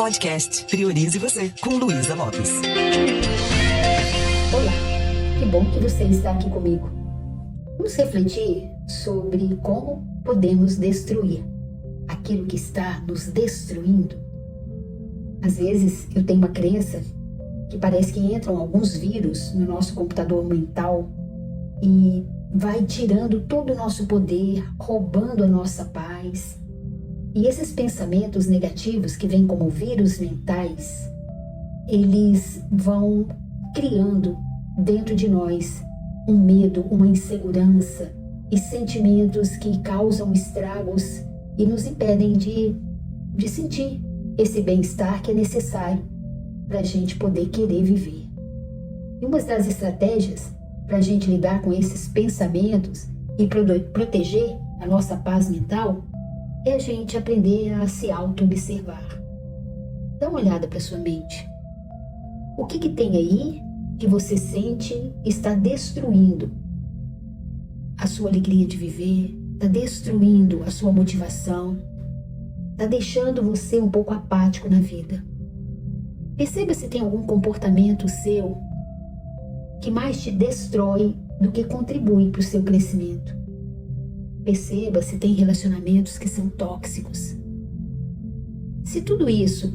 Podcast Priorize Você, com Luísa Lopes. Olá, que bom que você está aqui comigo. Vamos refletir sobre como podemos destruir aquilo que está nos destruindo. Às vezes eu tenho uma crença que parece que entram alguns vírus no nosso computador mental e vai tirando todo o nosso poder, roubando a nossa paz. E esses pensamentos negativos que vêm como vírus mentais, eles vão criando dentro de nós um medo, uma insegurança e sentimentos que causam estragos e nos impedem de sentir esse bem-estar que é necessário para a gente poder querer viver. E uma das estratégias para a gente lidar com esses pensamentos e proteger a nossa paz mental é a gente aprender a se auto-observar. Dá uma olhada para sua mente. O que tem aí que você sente está destruindo a sua alegria de viver, está destruindo a sua motivação, está deixando você um pouco apático na vida. Perceba se tem algum comportamento seu que mais te destrói do que contribui para o seu crescimento. Perceba se tem relacionamentos que são tóxicos. Se tudo isso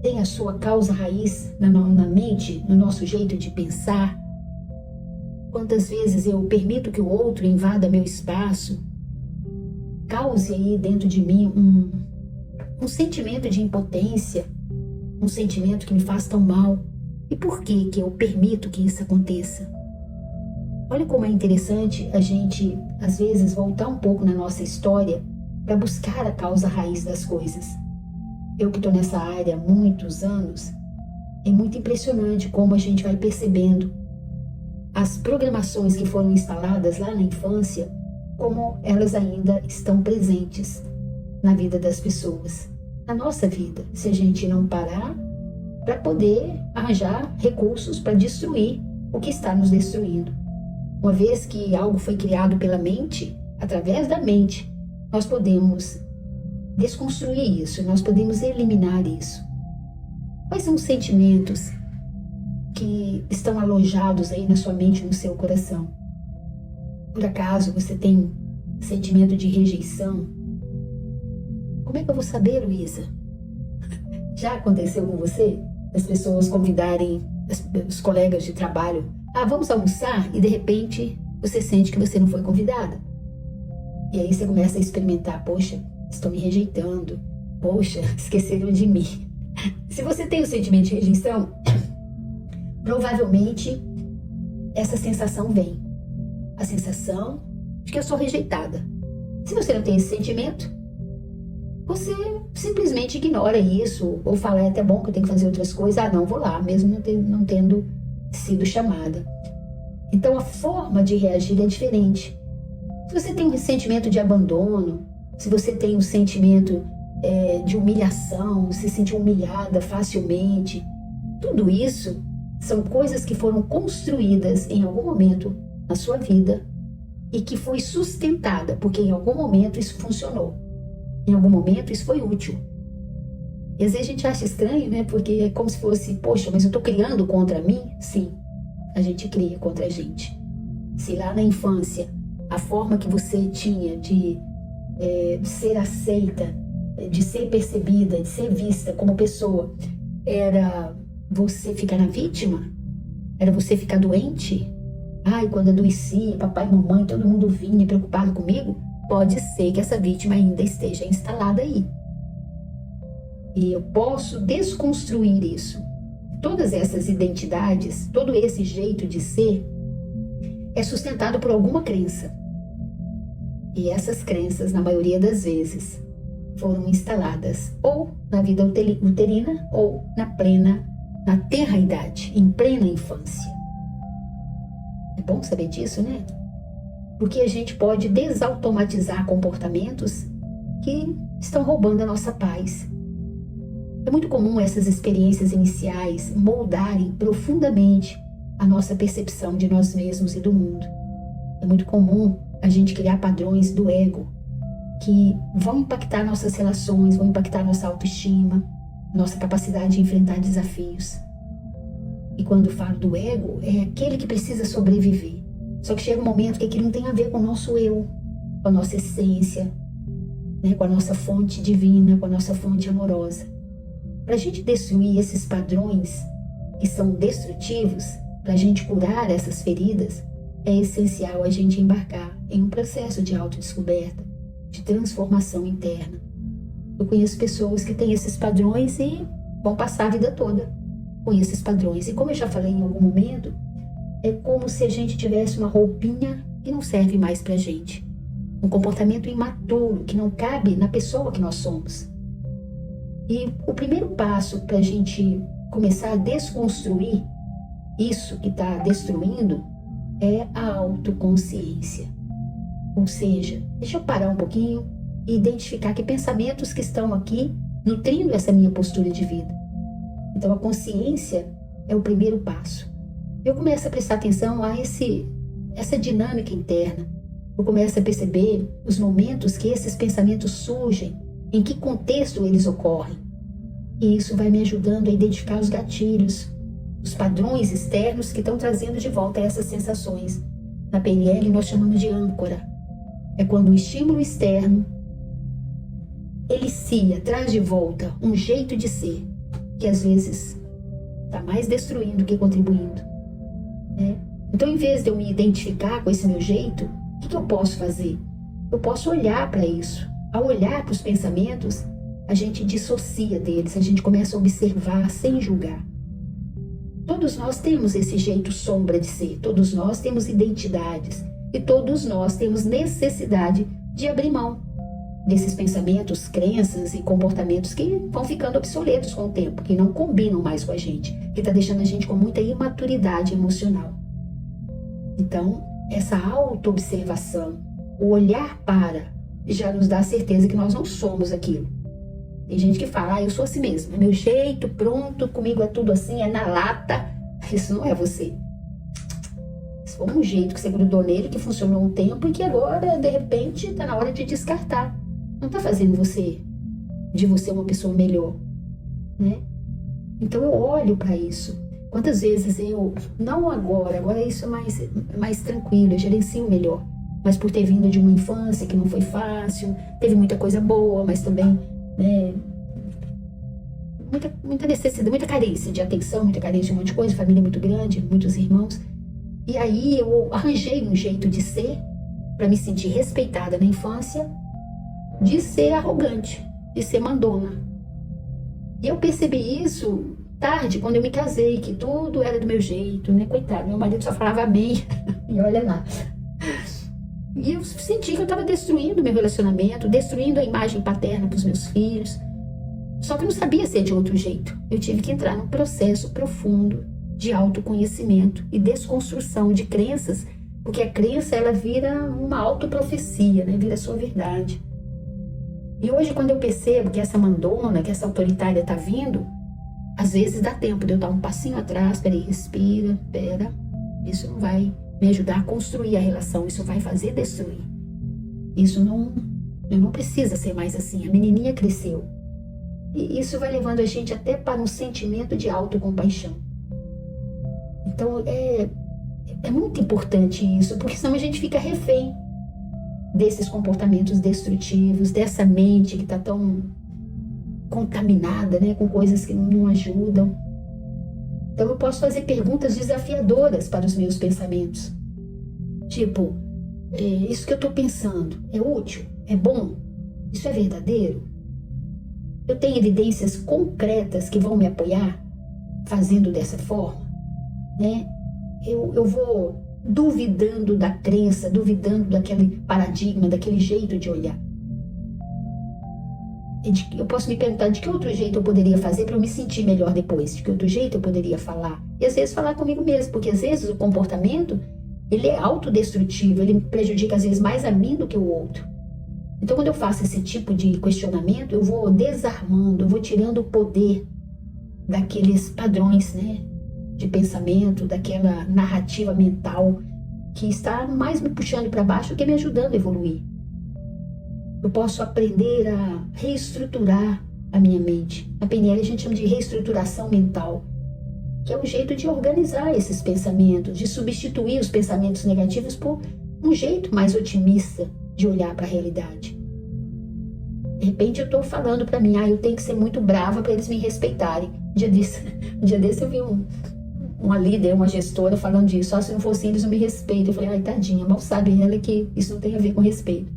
tem a sua causa raiz na mente, no nosso jeito de pensar, quantas vezes eu permito que o outro invada meu espaço, cause aí dentro de mim um sentimento de impotência, um sentimento que me faz tão mal. E por que eu permito que isso aconteça? Olha como é interessante a gente, às vezes, voltar um pouco na nossa história para buscar a causa raiz das coisas. Eu que estou nessa área há muitos anos, é muito impressionante como a gente vai percebendo as programações que foram instaladas lá na infância, como elas ainda estão presentes na vida das pessoas, na nossa vida, se a gente não parar para poder arranjar recursos para destruir o que está nos destruindo. Uma vez que algo foi criado pela mente, através da mente, nós podemos desconstruir isso, nós podemos eliminar isso. Quais são os sentimentos que estão alojados aí na sua mente e no seu coração? Por acaso você tem sentimento de rejeição? Como é que eu vou saber, Luísa? Já aconteceu com você? As pessoas convidarem os colegas de trabalho, vamos almoçar, e de repente você sente que você não foi convidada. E aí você começa a experimentar, poxa, estão me rejeitando, poxa, esqueceram de mim. Se você tem o sentimento de rejeição, provavelmente essa sensação vem. A sensação de que eu sou rejeitada. Se você não tem esse sentimento, você simplesmente ignora isso, ou fala, é até bom que eu tenho que fazer outras coisas, não, vou lá, mesmo não tendo sido chamada. Então a forma de reagir é diferente. Se você tem um sentimento de abandono, se você tem um sentimento de humilhação, se sente humilhada facilmente, tudo isso são coisas que foram construídas em algum momento na sua vida e que foi sustentada, porque em algum momento isso funcionou. Em algum momento isso foi útil. E às vezes a gente acha estranho, né? Porque é como se fosse, poxa, mas eu estou criando contra mim? Sim, a gente cria contra a gente. Se lá na infância a forma que você tinha de ser aceita, de ser percebida, de ser vista como pessoa, era você ficar na vítima? Era você ficar doente? Quando adoecia, papai e mamãe, todo mundo vinha preocupado comigo? Pode ser que essa vítima ainda esteja instalada aí. E eu posso desconstruir isso. Todas essas identidades, todo esse jeito de ser, é sustentado por alguma crença. E essas crenças, na maioria das vezes, foram instaladas ou na vida uterina ou na tenra-idade, em plena infância. É bom saber disso, né? Porque a gente pode desautomatizar comportamentos que estão roubando a nossa paz. É muito comum essas experiências iniciais moldarem profundamente a nossa percepção de nós mesmos e do mundo. É muito comum a gente criar padrões do ego que vão impactar nossas relações, vão impactar nossa autoestima. nossa capacidade de enfrentar desafios. E quando falo do ego, é aquele que precisa sobreviver. Só que chega um momento que aquilo não tem a ver com o nosso eu, com a nossa essência, né, com a nossa fonte divina, com a nossa fonte amorosa. Para a gente destruir esses padrões que são destrutivos, para a gente curar essas feridas, é essencial a gente embarcar em um processo de autodescoberta, de transformação interna. Eu conheço pessoas que têm esses padrões e vão passar a vida toda com esses padrões. E como eu já falei em algum momento, é como se a gente tivesse uma roupinha que não serve mais pra gente. Um comportamento imaturo que não cabe na pessoa que nós somos. E o primeiro passo para a gente começar a desconstruir isso que está destruindo é a autoconsciência. Ou seja, deixa eu parar um pouquinho e identificar que pensamentos que estão aqui nutrindo essa minha postura de vida. Então a consciência é o primeiro passo. Eu começo a prestar atenção a essa dinâmica interna. Eu começo a perceber os momentos que esses pensamentos surgem, em que contexto eles ocorrem. E isso vai me ajudando a identificar os gatilhos, os padrões externos que estão trazendo de volta essas sensações. Na PNL nós chamamos de âncora. É quando o estímulo externo elicia, traz de volta um jeito de ser, que às vezes está mais destruindo que contribuindo. Né? Então, em vez de eu me identificar com esse meu jeito, o que eu posso fazer? Eu posso olhar para isso. Ao olhar para os pensamentos, a gente dissocia deles, a gente começa a observar sem julgar. Todos nós temos esse jeito sombra de ser, todos nós temos identidades e todos nós temos necessidade de abrir mão desses pensamentos, crenças e comportamentos que vão ficando obsoletos com o tempo, que não combinam mais com a gente, que está deixando a gente com muita imaturidade emocional. Então, essa auto-observação, o olhar para, já nos dá a certeza que nós não somos aquilo. Tem gente que fala, eu sou assim mesmo, é meu jeito, pronto, comigo é tudo assim, é na lata. Isso não é você. Isso foi um jeito que você grudou nele, que funcionou um tempo e que agora, de repente, está na hora de descartar. Não está fazendo de você uma pessoa melhor, né? Então eu olho para isso. Quantas vezes não agora isso é mais tranquilo, eu gerencio melhor. Mas por ter vindo de uma infância que não foi fácil, teve muita coisa boa, mas também, né, muita necessidade, muita carência de atenção, muita carência de um monte de coisa, família muito grande, muitos irmãos. E aí eu arranjei um jeito de ser, para me sentir respeitada na infância, de ser arrogante, de ser mandona. E eu percebi isso tarde, quando eu me casei, que tudo era do meu jeito, né? Coitado, meu marido só falava bem, e olha lá. E eu senti que eu estava destruindo meu relacionamento, destruindo a imagem paterna para os meus filhos. Só que eu não sabia ser de outro jeito. Eu tive que entrar num processo profundo de autoconhecimento e desconstrução de crenças, porque a crença, ela vira uma autoprofecia, né? Vira a sua verdade. E hoje, quando eu percebo que essa mandona, que essa autoritária está vindo, às vezes dá tempo de eu dar um passinho atrás, peraí, respira, isso não vai me ajudar a construir a relação, isso vai fazer destruir. Eu não precisa ser mais assim, a menininha cresceu. E isso vai levando a gente até para um sentimento de autocompaixão. Então é muito importante isso, porque senão a gente fica refém desses comportamentos destrutivos, dessa mente que está tão contaminada, né, com coisas que não ajudam. Então eu posso fazer perguntas desafiadoras para os meus pensamentos. Tipo, isso que eu estou pensando é útil? É bom? Isso é verdadeiro? Eu tenho evidências concretas que vão me apoiar fazendo dessa forma? Né? Eu vou duvidando da crença, duvidando daquele paradigma, daquele jeito de olhar. Eu posso me perguntar de que outro jeito eu poderia fazer para eu me sentir melhor depois, de que outro jeito eu poderia falar. E às vezes falar comigo mesmo, porque às vezes o comportamento, ele é autodestrutivo, ele prejudica às vezes mais a mim do que o outro. Então quando eu faço esse tipo de questionamento, eu vou desarmando, eu vou tirando o poder daqueles padrões, né, de pensamento, daquela narrativa mental que está mais me puxando para baixo do que me ajudando a evoluir. Eu posso aprender a reestruturar a minha mente. Na PNL a gente chama de reestruturação mental, que é um jeito de organizar esses pensamentos, de substituir os pensamentos negativos por um jeito mais otimista de olhar para a realidade. De repente eu estou falando para mim, eu tenho que ser muito brava para eles me respeitarem. Um dia desse eu vi uma líder, uma gestora falando disso. Se não fosse eles não me respeitam. Eu falei, tadinha, mal sabe ela que isso não tem a ver com respeito.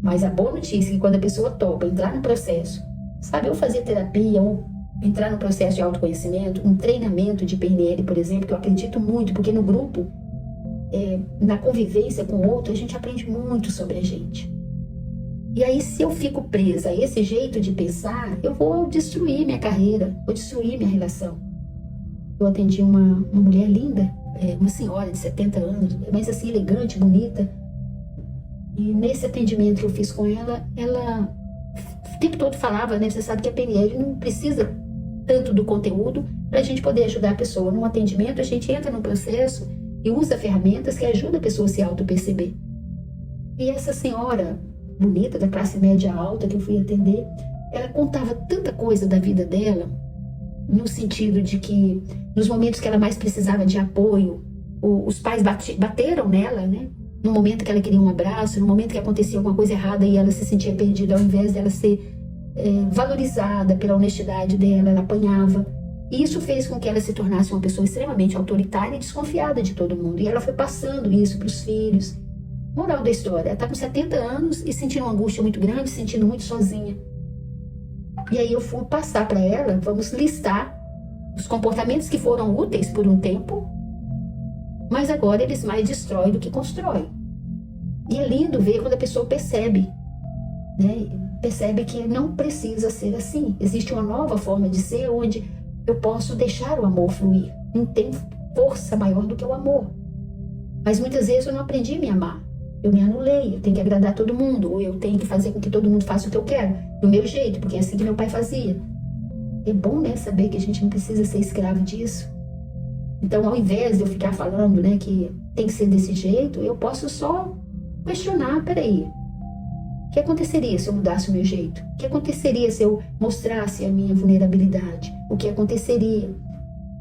Mas a boa notícia é que quando a pessoa topa entrar no processo, sabe, ou fazer terapia, ou entrar no processo de autoconhecimento, um treinamento de PNL, por exemplo, que eu acredito muito, porque no grupo, na convivência com o outro, a gente aprende muito sobre a gente. E aí, se eu fico presa a esse jeito de pensar, eu vou destruir minha carreira, vou destruir minha relação. Eu atendi uma mulher linda, uma senhora de 70 anos, mas assim, elegante, bonita. E nesse atendimento que eu fiz com ela, ela o tempo todo falava, né? Você sabe que a PNL não precisa tanto do conteúdo para a gente poder ajudar a pessoa. Num atendimento, a gente entra no processo e usa ferramentas que ajudam a pessoa a se auto-perceber. E essa senhora bonita, da classe média alta que eu fui atender, ela contava tanta coisa da vida dela, no sentido de que nos momentos que ela mais precisava de apoio, os pais bateram nela, né? No momento que ela queria um abraço, no momento que acontecia alguma coisa errada e ela se sentia perdida, ao invés dela ser valorizada pela honestidade dela, ela apanhava. E isso fez com que ela se tornasse uma pessoa extremamente autoritária e desconfiada de todo mundo. E ela foi passando isso para os filhos. Moral da história, ela está com 70 anos e sentindo uma angústia muito grande, se sentindo muito sozinha. E aí eu fui passar para ela, vamos listar os comportamentos que foram úteis por um tempo, mas agora eles mais destroem do que constroem. E é lindo ver quando a pessoa percebe, né? Percebe que não precisa ser assim. Existe uma nova forma de ser onde eu posso deixar o amor fluir. Não tem força maior do que o amor. Mas muitas vezes eu não aprendi a me amar. Eu me anulei, eu tenho que agradar todo mundo, ou eu tenho que fazer com que todo mundo faça o que eu quero, do meu jeito, porque é assim que meu pai fazia. É bom, né, saber que a gente não precisa ser escravo disso. Então, ao invés de eu ficar falando, né, que tem que ser desse jeito, eu posso só questionar, peraí, o que aconteceria se eu mudasse o meu jeito? O que aconteceria se eu mostrasse a minha vulnerabilidade? O que aconteceria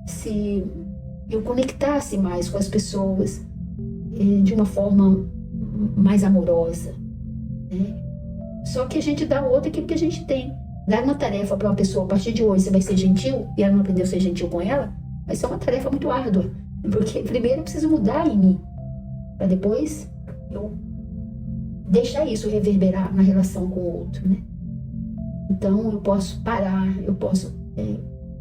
se eu conectasse mais com as pessoas de uma forma mais amorosa, né? Só que a gente dá ao outro aquilo que a gente tem. Dar uma tarefa para uma pessoa, a partir de hoje você vai ser gentil, e ela não aprendeu a ser gentil com ela, vai ser uma tarefa muito árdua, porque primeiro eu preciso mudar em mim, para depois eu deixar isso reverberar na relação com o outro, né? Então eu posso parar, eu posso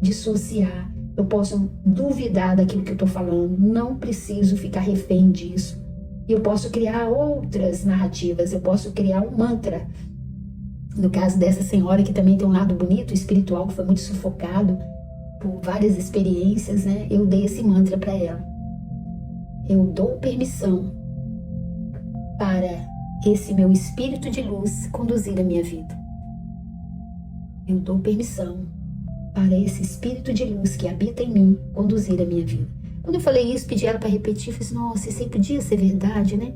dissociar, eu posso duvidar daquilo que eu estou falando, não preciso ficar refém disso. E eu posso criar outras narrativas, eu posso criar um mantra. No caso dessa senhora, que também tem um lado bonito, espiritual, que foi muito sufocado por várias experiências, né? Eu dei esse mantra para ela. Eu dou permissão para esse meu espírito de luz conduzir a minha vida. Eu dou permissão para esse espírito de luz que habita em mim conduzir a minha vida. Quando eu falei isso, pedi ela para repetir, eu falei assim, nossa, isso aí podia ser verdade, né?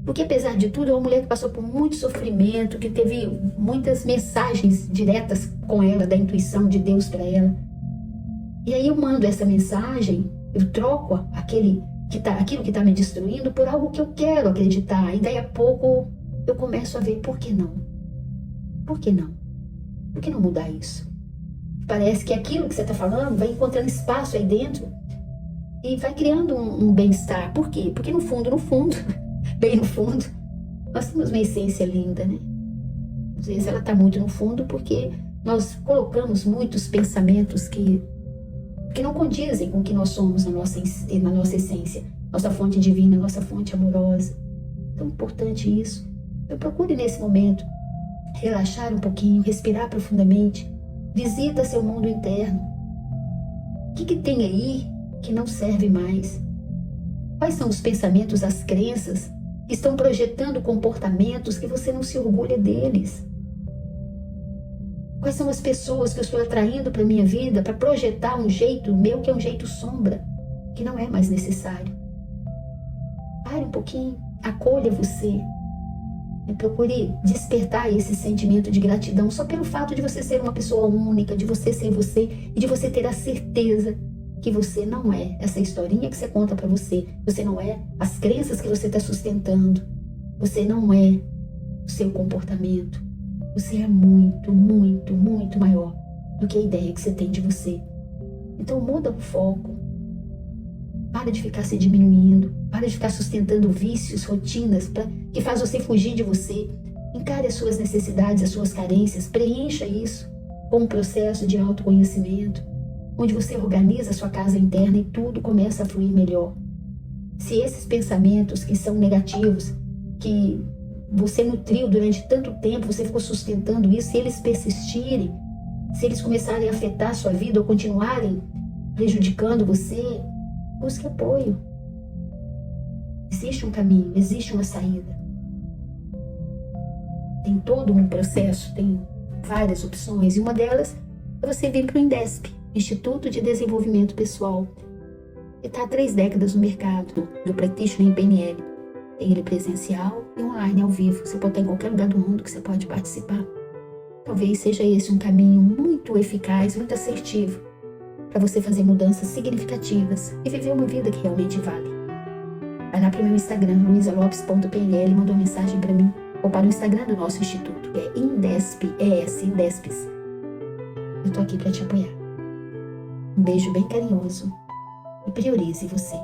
Porque apesar de tudo, é uma mulher que passou por muito sofrimento, que teve muitas mensagens diretas com ela, da intuição de Deus para ela. E aí eu mando essa mensagem, eu troco aquilo que está me destruindo por algo que eu quero acreditar. E daí a pouco eu começo a ver, por que não? Por que não? Por que não mudar isso? Parece que aquilo que você está falando vai encontrando espaço aí dentro e vai criando um bem-estar. Por quê? Porque no fundo, bem no fundo, nós temos uma essência linda, né? Às vezes ela está muito no fundo porque nós colocamos muitos pensamentos que não condizem com o que nós somos na nossa essência, nossa fonte divina, nossa fonte amorosa. Tão importante isso. Eu procure nesse momento relaxar um pouquinho, respirar profundamente, visita seu mundo interno. O que tem aí que não serve mais? Quais são os pensamentos, as crenças que estão projetando comportamentos que você não se orgulha deles? Quais são as pessoas que eu estou atraindo para a minha vida para projetar um jeito meu que é um jeito sombra, que não é mais necessário? Pare um pouquinho, acolha você. E procure despertar esse sentimento de gratidão só pelo fato de você ser uma pessoa única, de você ser você e de você ter a certeza que você não é essa historinha que você conta para você. Você não é as crenças que você está sustentando. Você não é o seu comportamento. Você é muito, muito, muito maior do que a ideia que você tem de você. Então muda o foco. Para de ficar se diminuindo. Para de ficar sustentando vícios, rotinas que faz você fugir de você. Encare as suas necessidades, as suas carências. Preencha isso com um processo de autoconhecimento, onde você organiza a sua casa interna e tudo começa a fluir melhor. Se esses pensamentos que são negativos, que você nutriu durante tanto tempo, você ficou sustentando isso, se eles persistirem, se eles começarem a afetar a sua vida ou continuarem prejudicando você, busque apoio. Existe um caminho, existe uma saída. Tem todo um processo, tem várias opções, e uma delas é você vir para o INDESP, Instituto de Desenvolvimento Pessoal, que está há 3 décadas no mercado do practitioner em PNL. Tem ele presencial e online, ao vivo. Você pode estar em qualquer lugar do mundo que você pode participar. Talvez seja esse um caminho muito eficaz, muito assertivo, para você fazer mudanças significativas e viver uma vida que realmente vale. Vai lá para o meu Instagram, luisalopes.pnl, mandou uma mensagem para mim, ou para o Instagram do nosso instituto, que é INDESP, INDESPES. Eu estou aqui para te apoiar. Um beijo bem carinhoso e priorize você.